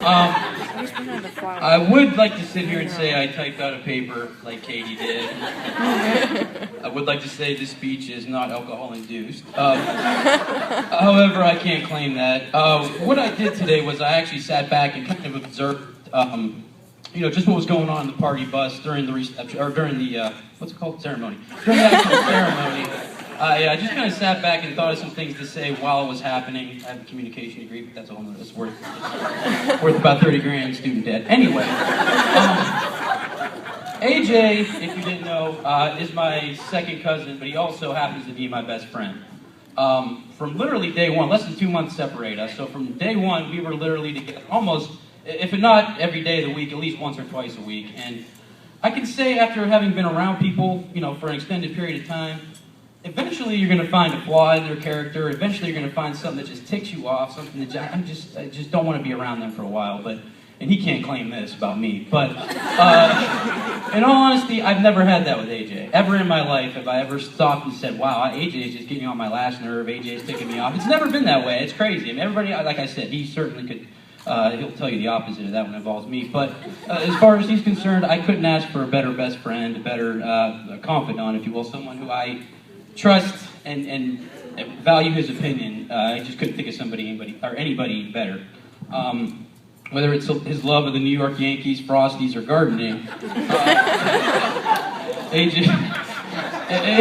I would like to sit here and say I typed out a paper like Katie did. I would like to say this speech is not alcohol-induced. However, I can't claim that. What I did today was I actually sat back and kind of observed, just what was going on in the party bus during the reception, or during the, what's it called? Ceremony. During the actual ceremony. I just kind of sat back and thought of some things to say while it was happening. I have a communication degree, but that's all that's worth about 30 grand, student debt. Anyway, AJ, if you didn't know, is my second cousin, but he also happens to be my best friend. From literally day one, less than 2 months separate us. So from day one, we were literally together almost, if not every day of the week, at least once or twice a week. And I can say after having been around people, for an extended period of time, eventually you're going to find a flaw in their character. Eventually you're going to find something that just ticks you off, something that I just don't want to be around them for a while. And he can't claim this about me. But in all honesty, I've never had that with AJ. Ever in my life have I ever stopped and said, wow, AJ is just getting on my last nerve. AJ is ticking me off. It's never been that way. It's crazy. I mean, everybody, like I said, he certainly could. He'll tell you the opposite of that when it involves me. But as far as he's concerned, I couldn't ask for a better best friend, a better confidant, if you will, someone who I trust and value his opinion. I just couldn't think of anybody better. Whether it's his love of the New York Yankees, Frosties, or gardening, AJ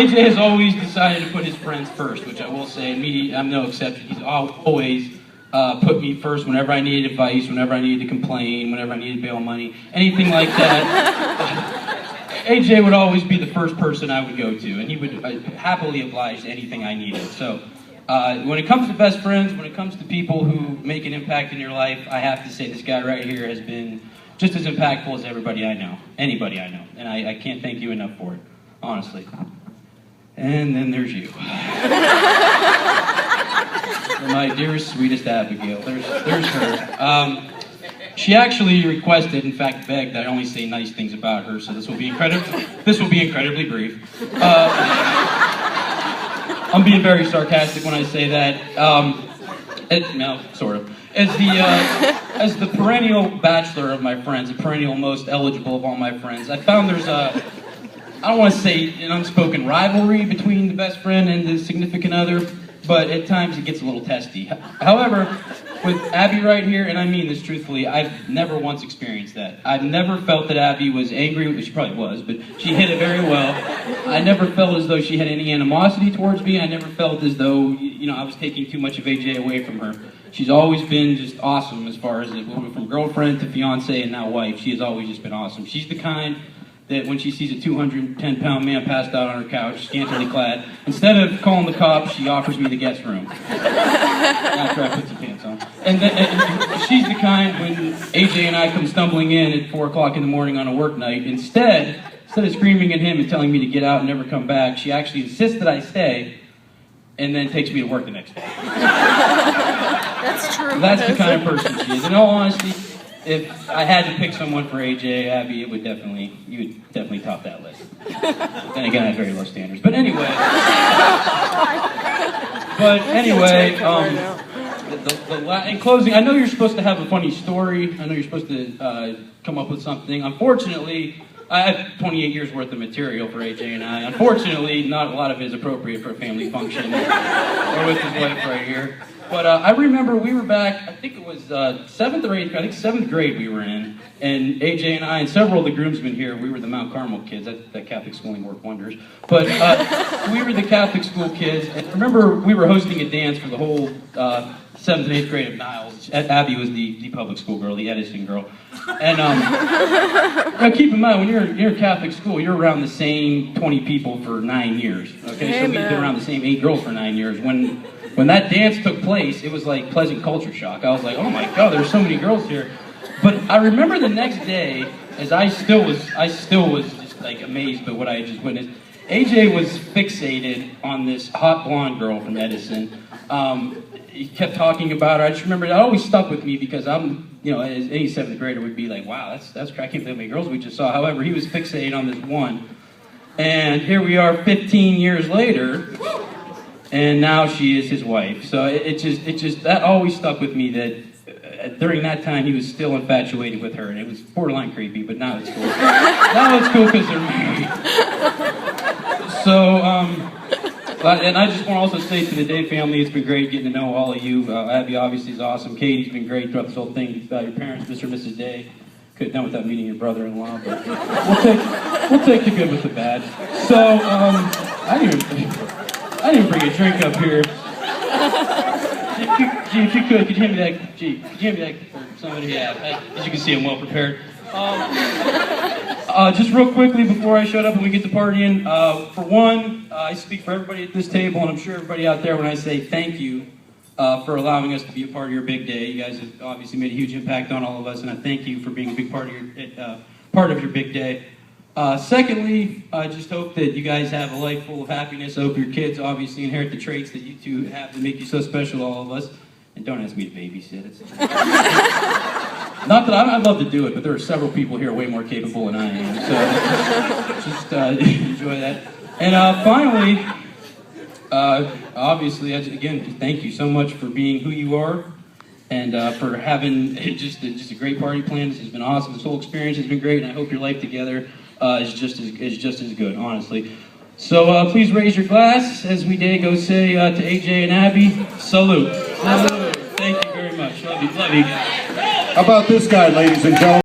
has always decided to put his friends first, which I will say, me, I'm no exception. He's always put me first whenever I needed advice, whenever I needed to complain, whenever I needed bail money, anything like that. AJ would always be the first person I would go to, and he would happily oblige to anything I needed. So when it comes to best friends, when it comes to people who make an impact in your life, I have to say this guy right here has been just as impactful as everybody I know, anybody I know. And I can't thank you enough for it, honestly. And then there's you. My dearest, sweetest Abigail. There's her. She actually requested, in fact begged, that I only say nice things about her, so this will be incredibly brief. I'm being very sarcastic when I say that. No, sort of. As the perennial bachelor of my friends, the perennial most eligible of all my friends, I found there's I don't want to say an unspoken rivalry between the best friend and the significant other, but at times it gets a little testy. However, with Abby right here, and I mean this truthfully, I've never once experienced that. I've never felt that Abby was angry, she probably was, but she hid it very well. I never felt as though she had any animosity towards me. I never felt as though, I was taking too much of AJ away from her. She's always been just awesome as far as from girlfriend to fiance and now wife. She has always just been awesome. She's the kind that when she sees a 210-pound man passed out on her couch, scantily clad, instead of calling the cops, she offers me the guest room. After I put some pants on. And she's the kind, when AJ and I come stumbling in at 4 o'clock in the morning on a work night, instead of screaming at him and telling me to get out and never come back, she actually insists that I stay, and then takes me to work the next day. That's true. That's the kind of person she is. In all honesty, if I had to pick someone for AJ, Abby, you would definitely top that list. Then again, I have very low standards. But anyway, in closing, I know you're supposed to have a funny story. I know you're supposed to come up with something. Unfortunately, I have 28 years worth of material for AJ and I. Unfortunately, not a lot of it is appropriate for a family function or with his wife right here. But I remember we were back, I think it was 7th or 8th grade, I think 7th grade we were in, and AJ and I and several of the groomsmen here, we were the Mount Carmel kids. That Catholic schooling worked wonders. But we were the Catholic school kids, and I remember we were hosting a dance for the whole 7th and 8th grade of Niles. Abby was the public school girl, the Edison girl. And keep in mind, when you're in Catholic school, you're around the same 20 people for 9 years. Okay, so we've been around the same 8 girls for 9 years. When that dance took place, it was like pleasant culture shock. I was like, oh my God, there's so many girls here. But I remember the next day, as I still was just like amazed by what I had just witnessed. AJ was fixated on this hot blonde girl from Edison. He kept talking about her. I just remember it always stuck with me because I'm, as any 7th grader would be like, wow, that's I can't believe how many girls we just saw. However, he was fixated on this one. And here we are 15 years later. And now she is his wife. So it just that always stuck with me, that during that time, he was still infatuated with her, and it was borderline creepy, but now it's cool. Now it's cool because they're married. So, and I just want to also say to the Day family, it's been great getting to know all of you. Abby obviously is awesome. Katie's been great throughout this whole thing. Your parents, Mr. and Mrs. Day. Could have done without meeting your brother-in-law, but we'll take the good with the bad. So, I didn't even bring a drink up here. If you could you hand me that? Could you hand me that for somebody? Yeah, as you can see, I'm well prepared. Just real quickly before I shut up and we get to partying, for one, I speak for everybody at this table, and I'm sure everybody out there when I say thank you for allowing us to be a part of your big day. You guys have obviously made a huge impact on all of us, and I thank you for being a big part of your big day. Secondly, I just hope that you guys have a life full of happiness. I hope your kids obviously inherit the traits that you two have that make you so special to all of us. And don't ask me to babysit. Not that I'd love to do it, but there are several people here way more capable than I am. So just enjoy that. And finally, obviously, again, thank you so much for being who you are and for having just a great party plan. This has been awesome. This whole experience has been great, and I hope your life together is just as good, honestly. So please raise your glass as we go say to AJ and Abby, salute. Salute. Thank you very much. Love you guys. How about this guy, ladies and gentlemen?